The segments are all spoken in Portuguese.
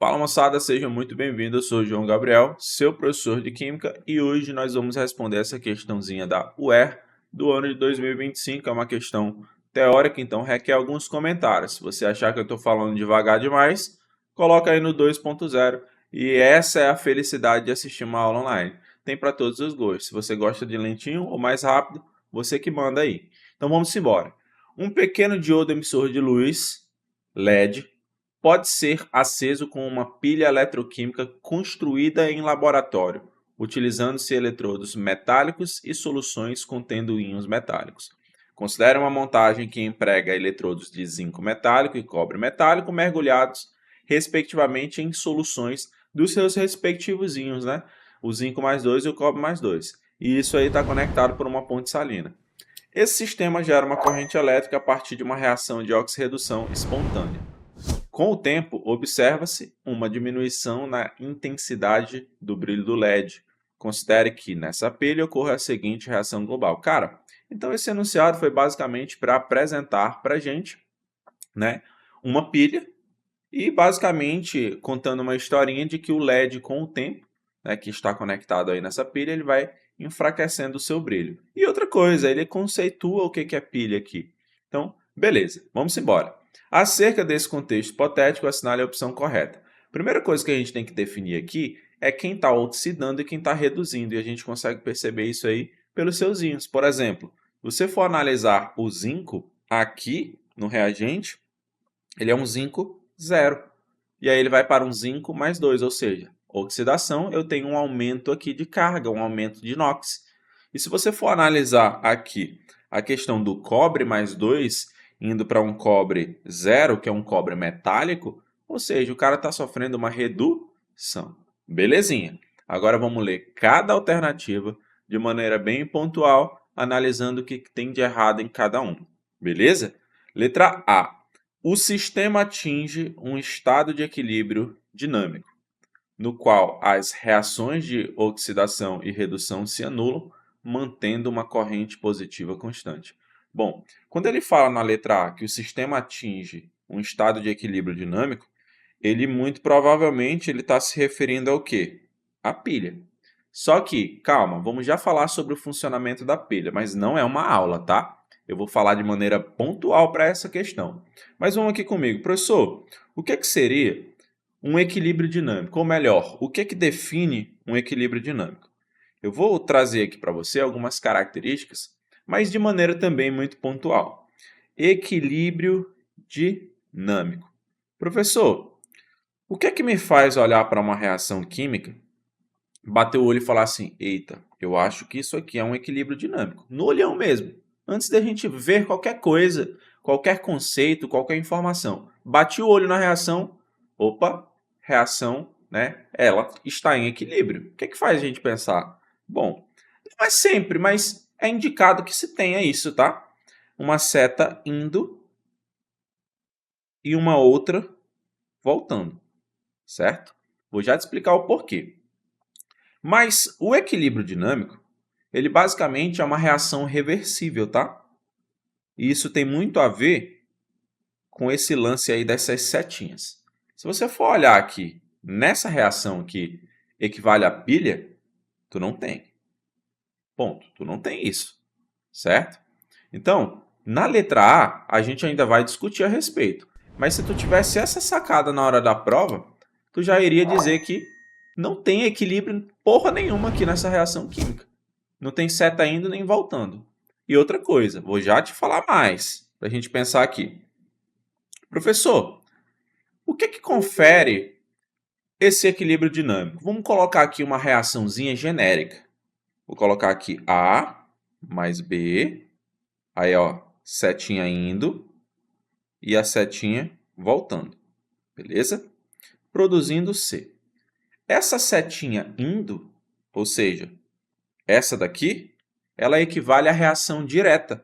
Fala moçada, sejam muito bem-vindos. Eu sou o João Gabriel, seu professor de Química, e hoje nós vamos responder essa questãozinha da UER do ano de 2025. É uma questão teórica, então requer alguns comentários. Se você achar que eu estou falando devagar demais, coloca aí no 2.0. E essa é a felicidade de assistir uma aula online. Tem para todos os gostos. Se você gosta de lentinho ou mais rápido, você que manda aí. Então vamos embora. Um pequeno diodo emissor de luz, LED, pode ser aceso com uma pilha eletroquímica construída em laboratório, utilizando-se eletrodos metálicos e soluções contendo íons metálicos. Considere uma montagem que emprega eletrodos de zinco metálico e cobre metálico mergulhados, respectivamente, em soluções dos seus respectivos íons, né? O zinco mais 2 e o cobre mais 2. E isso aí está conectado por uma ponte salina. Esse sistema gera uma corrente elétrica a partir de uma reação de oxirredução espontânea. Com o tempo, observa-se uma diminuição na intensidade do brilho do LED. Considere que nessa pilha ocorre a seguinte reação global. Cara, então esse enunciado foi basicamente para apresentar para a gente, né, uma pilha e basicamente contando uma historinha de que o LED com o tempo, né, que está conectado aí nessa pilha, ele vai enfraquecendo o seu brilho. E outra coisa, ele conceitua o que é pilha aqui. Então, beleza, vamos embora. Acerca desse contexto hipotético, assinale a opção correta. Primeira coisa que a gente tem que definir aqui é quem está oxidando e quem está reduzindo, e a gente consegue perceber isso aí pelos seus íons. Por exemplo, se você for analisar o zinco aqui no reagente, ele é um zinco 0. E aí ele vai para um zinco mais 2, ou seja, oxidação, eu tenho um aumento aqui de carga, um aumento de NOx. E se você for analisar aqui a questão do cobre mais 2, indo para um cobre 0, que é um cobre metálico, ou seja, o cara está sofrendo uma redução. Belezinha. Agora vamos ler cada alternativa de maneira bem pontual, analisando o que tem de errado em cada um. Beleza? Letra A. O sistema atinge um estado de equilíbrio dinâmico, no qual as reações de oxidação e redução se anulam, mantendo uma corrente positiva constante. Bom, quando ele fala na letra A que o sistema atinge um estado de equilíbrio dinâmico, ele muito provavelmente ele está se referindo ao quê? A pilha. Só que, calma, vamos já falar sobre o funcionamento da pilha, mas não é uma aula, tá? Eu vou falar de maneira pontual para essa questão. Mas vamos aqui comigo. Professor, o que seria um equilíbrio dinâmico? Ou melhor, o que define um equilíbrio dinâmico? Eu vou trazer aqui para você algumas características, mas de maneira também muito pontual. Equilíbrio dinâmico. Professor, o que me faz olhar para uma reação química, bater o olho e falar assim, eita, eu acho que isso aqui é um equilíbrio dinâmico? No olhão mesmo. Antes da gente ver qualquer coisa, qualquer conceito, qualquer informação. Bati o olho na reação, opa, reação, né? Ela está em equilíbrio. O que faz a gente pensar? Bom, não é sempre, mas é indicado que se tenha isso, tá? Uma seta indo e uma outra voltando, certo? Vou já te explicar o porquê. Mas o equilíbrio dinâmico, ele basicamente é uma reação reversível, tá? E isso tem muito a ver com esse lance aí dessas setinhas. Se você for olhar aqui, nessa reação que equivale à pilha, tu não tem. Ponto. Tu não tem isso, certo? Então, na letra A, a gente ainda vai discutir a respeito. Mas se tu tivesse essa sacada na hora da prova, tu já iria dizer que não tem equilíbrio porra nenhuma aqui nessa reação química. Não tem seta indo nem voltando. E outra coisa, vou já te falar mais, para a gente pensar aqui. Professor, o que confere esse equilíbrio dinâmico? Vamos colocar aqui uma reaçãozinha genérica. Vou colocar aqui A mais B, aí ó, setinha indo e a setinha voltando, beleza? Produzindo C. Essa setinha indo, ou seja, essa daqui, ela equivale à reação direta,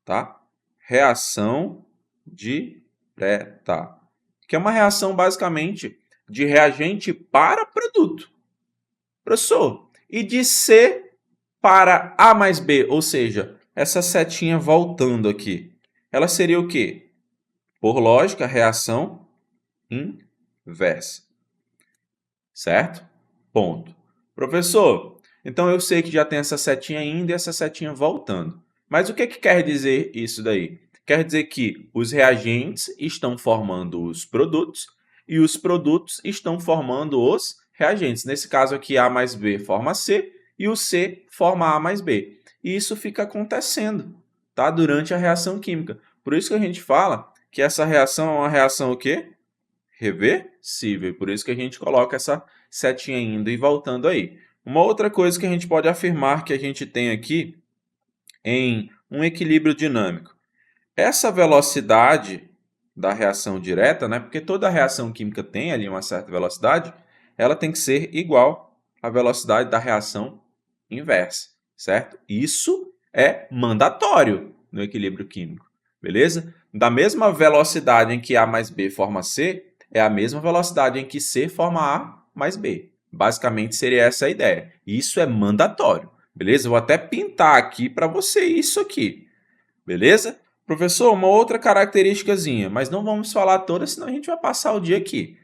tá? Reação direta, que é uma reação basicamente de reagente para produto. Professor, e de C para A mais B, ou seja, essa setinha voltando aqui, ela seria o quê? Por lógica, reação inversa. certo? Ponto. Professor, então eu sei que já tem essa setinha indo e essa setinha voltando. Mas o que quer dizer isso daí? Quer dizer que os reagentes estão formando os produtos e os produtos estão formando os reagentes. Nesse caso aqui, A mais B forma C e o C forma A mais B. E isso fica acontecendo, tá? Durante a reação química. Por isso que a gente fala que essa reação é uma reação o quê? Reversível. Por isso que a gente coloca essa setinha indo e voltando aí. Uma outra coisa que a gente pode afirmar que a gente tem aqui em um equilíbrio dinâmico. Essa velocidade da reação direta, né, porque toda reação química tem ali uma certa velocidade, ela tem que ser igual à velocidade da reação inversa, certo? Isso é mandatório no equilíbrio químico, beleza? Da mesma velocidade em que A mais B forma C, é a mesma velocidade em que C forma A mais B. Basicamente seria essa a ideia. Isso é mandatório, beleza? Eu vou até pintar aqui para você isso aqui, beleza? Professor, uma outra característicazinha, mas não vamos falar todas, senão a gente vai passar o dia aqui,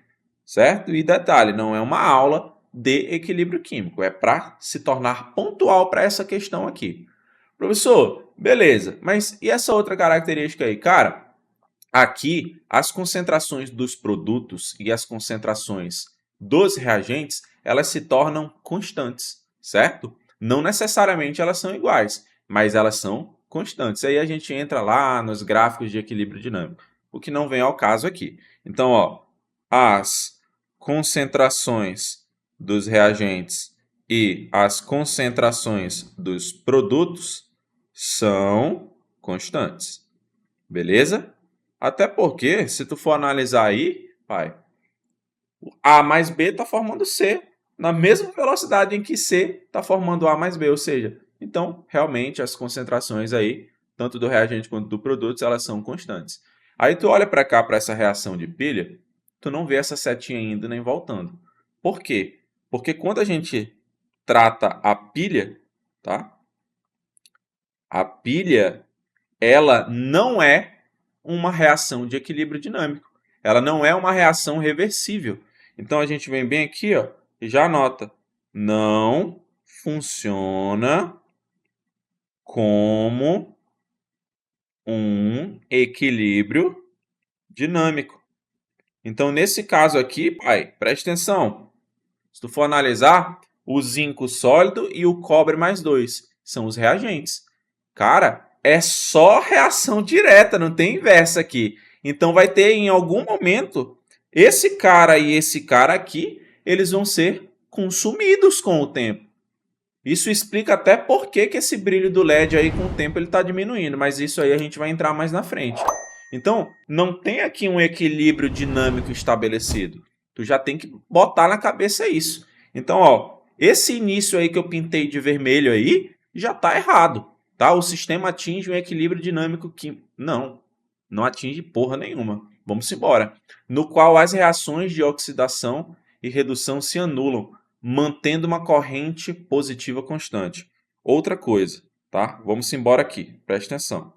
certo? E detalhe, não é uma aula de equilíbrio químico, é para se tornar pontual para essa questão aqui. Professor, beleza, mas e essa outra característica aí? Cara, aqui as concentrações dos produtos e as concentrações dos reagentes, elas se tornam constantes, certo? Não necessariamente elas são iguais, mas elas são constantes. Aí a gente entra lá nos gráficos de equilíbrio dinâmico, o que não vem ao caso aqui. Então, ó, as concentrações dos reagentes e as concentrações dos produtos são constantes. Beleza? Até porque, se tu for analisar aí, pai, A mais B está formando C na mesma velocidade em que C está formando A mais B, ou seja, então, realmente, as concentrações aí, tanto do reagente quanto do produto, elas são constantes. Aí tu olha para cá, para essa reação de pilha, tu não vê essa setinha indo nem voltando. Por quê? Porque quando a gente trata a pilha, tá? A pilha, ela não é uma reação de equilíbrio dinâmico. Ela não é uma reação reversível. Então a gente vem bem aqui, ó, e já anota. Não funciona como um equilíbrio dinâmico. Então, nesse caso aqui, pai, preste atenção. Se tu for analisar, o zinco sólido e o cobre mais 2 são os reagentes. Cara, é só reação direta, não tem inversa aqui. Então vai ter em algum momento esse cara e esse cara aqui, eles vão ser consumidos com o tempo. Isso explica até por que esse brilho do LED aí com o tempo ele está diminuindo, mas isso aí a gente vai entrar mais na frente. Então, não tem aqui um equilíbrio dinâmico estabelecido. Tu já tem que botar na cabeça isso. Então, ó, esse início aí que eu pintei de vermelho aí já está errado, tá? O sistema atinge um equilíbrio dinâmico químico. Não atinge porra nenhuma. Vamos embora. No qual as reações de oxidação e redução se anulam, mantendo uma corrente positiva constante. Outra coisa, tá? Vamos embora aqui. Preste atenção.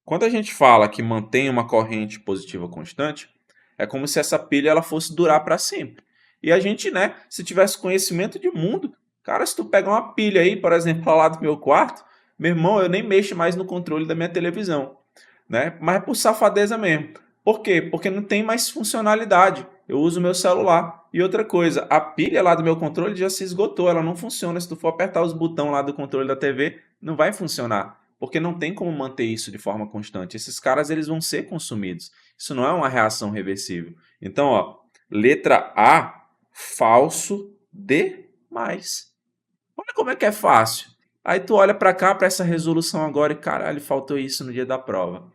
Quando a gente fala que mantém uma corrente positiva constante, é como se essa pilha ela fosse durar para sempre. E a gente, né, se tivesse conhecimento de mundo, cara, se tu pega uma pilha aí, por exemplo, lá do meu quarto, meu irmão, eu nem mexo mais no controle da minha televisão, né? Mas é por safadeza mesmo. Por quê? Porque não tem mais funcionalidade. Eu uso o meu celular. E outra coisa, a pilha lá do meu controle já se esgotou, ela não funciona. Se tu for apertar os botões lá do controle da TV, não vai funcionar, porque não tem como manter isso de forma constante. Esses caras eles vão ser consumidos. Isso não é uma reação reversível. Então, ó, letra A, falso demais. Olha como é que é fácil. Aí tu olha para cá, para essa resolução agora e caralho, faltou isso no dia da prova.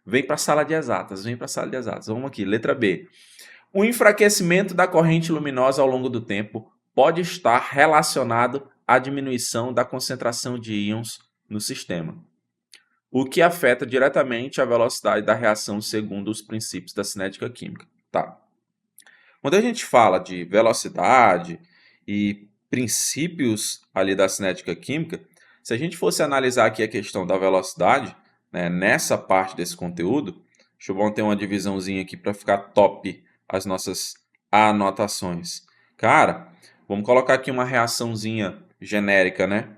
Vem para a sala de exatas, vem para a sala de exatas. Vamos aqui, letra B. O enfraquecimento da corrente luminosa ao longo do tempo pode estar relacionado à diminuição da concentração de íons no sistema, o que afeta diretamente a velocidade da reação segundo os princípios da cinética química. Tá. Quando a gente fala de velocidade e princípios ali da cinética química, se a gente fosse analisar aqui a questão da velocidade, né, nessa parte desse conteúdo, deixa eu manter uma divisãozinha aqui para ficar top as nossas anotações. Cara, vamos colocar aqui uma reaçãozinha genérica, né?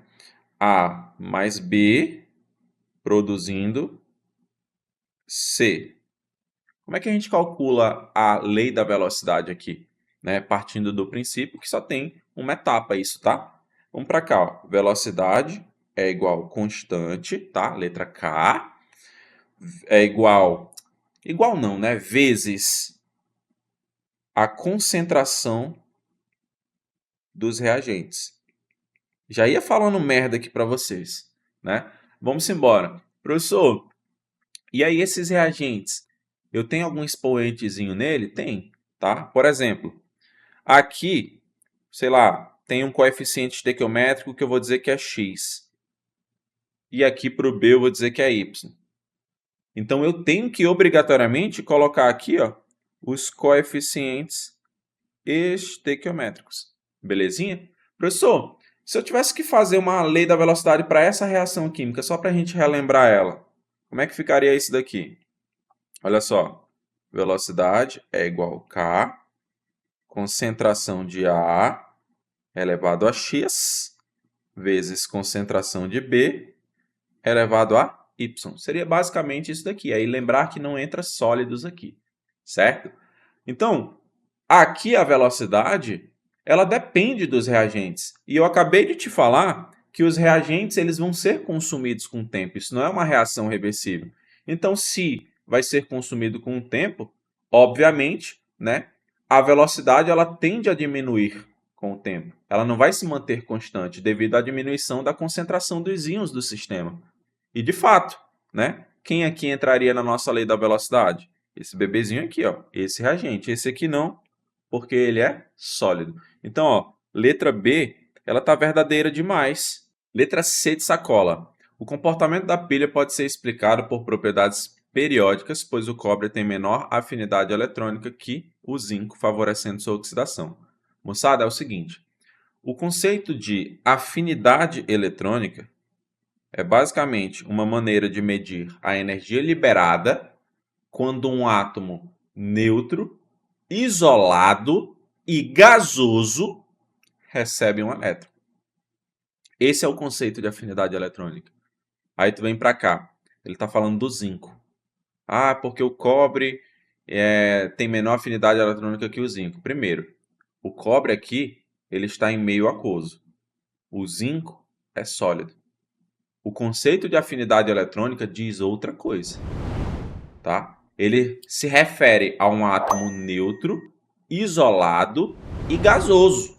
A mais B produzindo C. Como é que a gente calcula a lei da velocidade aqui? Né? Partindo do princípio que só tem uma etapa isso, tá? Vamos para cá, ó. Velocidade é igual constante, tá? Letra K é igual não, né? Vezes a concentração dos reagentes. Já ia falando merda aqui para vocês, né? Vamos embora. Professor, e aí esses reagentes, eu tenho algum expoentezinho nele? Tem, tá? Por exemplo, aqui, sei lá, tem um coeficiente estequiométrico que eu vou dizer que é x. E aqui para o B eu vou dizer que é y. Então eu tenho que obrigatoriamente colocar aqui, ó, os coeficientes estequiométricos. Belezinha? Professor, se eu tivesse que fazer uma lei da velocidade para essa reação química, só para a gente relembrar ela, como é que ficaria isso daqui? Olha só, velocidade é igual a K, concentração de A elevado a X, vezes concentração de B elevado a Y. Seria basicamente isso daqui. Aí lembrar que não entra sólidos aqui, certo? Então, aqui a velocidade, ela depende dos reagentes. E eu acabei de te falar que os reagentes eles vão ser consumidos com o tempo. Isso não é uma reação reversível. Então, se vai ser consumido com o tempo, obviamente, né, a velocidade ela tende a diminuir com o tempo. Ela não vai se manter constante devido à diminuição da concentração dos íons do sistema. E de fato, né, quem aqui entraria na nossa lei da velocidade? Esse bebezinho aqui, ó, esse reagente. Esse aqui não, porque ele é sólido. Então, ó, letra B, ela está verdadeira demais. Letra C de sacola. O comportamento da pilha pode ser explicado por propriedades periódicas, pois o cobre tem menor afinidade eletrônica que o zinco, favorecendo sua oxidação. Moçada, é o seguinte, o conceito de afinidade eletrônica é basicamente uma maneira de medir a energia liberada quando um átomo neutro, isolado e gasoso recebe um elétron. Esse é o conceito de afinidade eletrônica. Aí tu vem para cá, ele está falando do zinco. Ah, porque o cobre tem menor afinidade eletrônica que o zinco. Primeiro, o cobre aqui ele está em meio aquoso. O zinco é sólido. O conceito de afinidade eletrônica diz outra coisa, tá? Ele se refere a um átomo neutro, isolado e gasoso.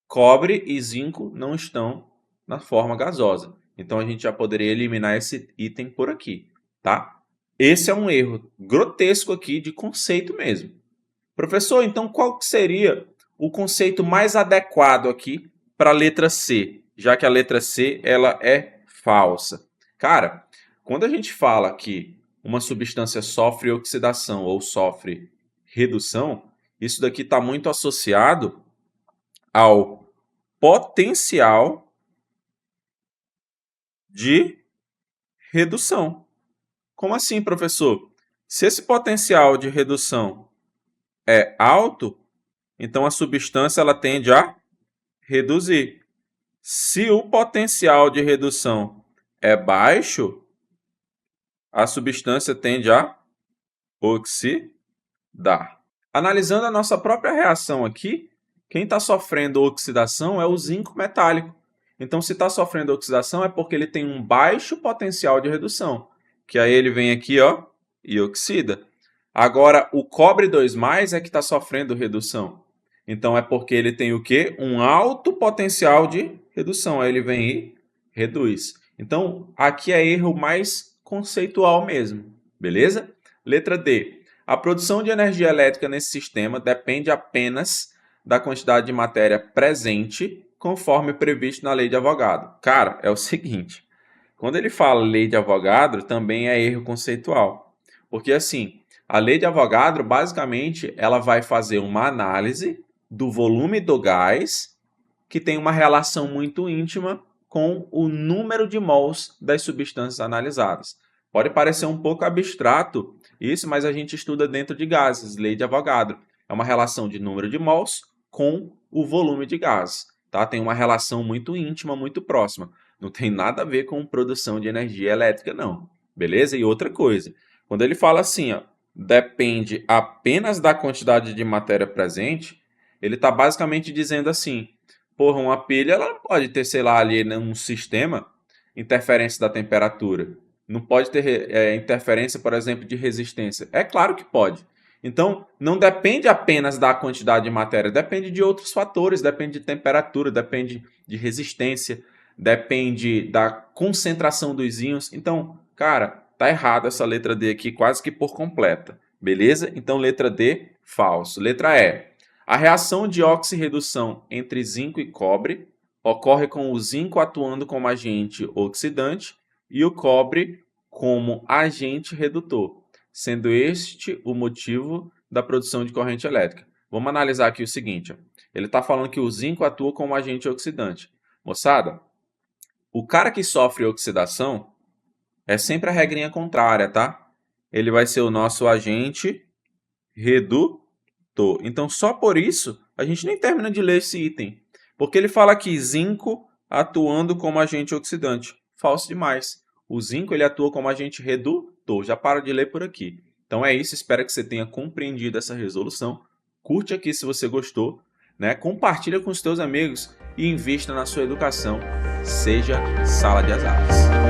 Cobre e zinco não estão na forma gasosa. Então a gente já poderia eliminar esse item por aqui, tá? Esse é um erro grotesco aqui de conceito mesmo. Professor, então qual seria o conceito mais adequado aqui para a letra C, já que a letra C ela é falsa? Cara, quando a gente fala que uma substância sofre oxidação ou sofre redução, isso daqui está muito associado ao potencial de redução. Como assim, professor? Se esse potencial de redução é alto, então a substância ela tende a reduzir. Se o potencial de redução é baixo, a substância tende a oxidar. Analisando a nossa própria reação aqui, quem está sofrendo oxidação é o zinco metálico. Então, se está sofrendo oxidação é porque ele tem um baixo potencial de redução, que aí ele vem aqui, ó, e oxida. Agora, o cobre 2+ é que está sofrendo redução. Então, é porque ele tem o quê? Um alto potencial de redução. Aí ele vem e reduz. Então, aqui é erro mais conceitual mesmo. Beleza? Letra D. A produção de energia elétrica nesse sistema depende apenas da quantidade de matéria presente, conforme previsto na lei de Avogadro. Cara, é o seguinte, quando ele fala lei de Avogadro, também é erro conceitual. Porque assim, a lei de Avogadro, basicamente, ela vai fazer uma análise do volume do gás, que tem uma relação muito íntima com o número de mols das substâncias analisadas. Pode parecer um pouco abstrato isso, mas a gente estuda dentro de gases, lei de Avogadro. É uma relação de número de mols com o volume de gás, tá? Tem uma relação muito íntima, muito próxima. Não tem nada a ver com produção de energia elétrica, não. Beleza? E outra coisa, quando ele fala assim, ó, depende apenas da quantidade de matéria presente, ele está basicamente dizendo assim, porra, uma pilha ela não pode ter, sei lá, ali num sistema, interferência da temperatura. Não pode ter interferência, por exemplo, de resistência. É claro que pode. Então, não depende apenas da quantidade de matéria, depende de outros fatores, depende de temperatura, depende de resistência, depende da concentração dos íons. Então, cara, tá errado essa letra D aqui quase que por completa. Beleza? Então, letra D, falso. Letra E. A reação de oxirredução entre zinco e cobre ocorre com o zinco atuando como agente oxidante e o cobre como agente redutor, sendo este o motivo da produção de corrente elétrica. Vamos analisar aqui o seguinte, ó. Ele está falando que o zinco atua como agente oxidante. Moçada, o cara que sofre oxidação é sempre a regrinha contrária, tá? Ele vai ser o nosso agente redutor. Então, só por isso, a gente nem termina de ler esse item. Porque ele fala aqui, zinco atuando como agente oxidante. Falso demais. O zinco ele atua como agente redutor. Já para de ler por aqui. Então é isso, espero que você tenha compreendido essa resolução. Curte aqui se você gostou, né? Compartilha com os teus amigos e invista na sua educação. Seja Sala de Exatas.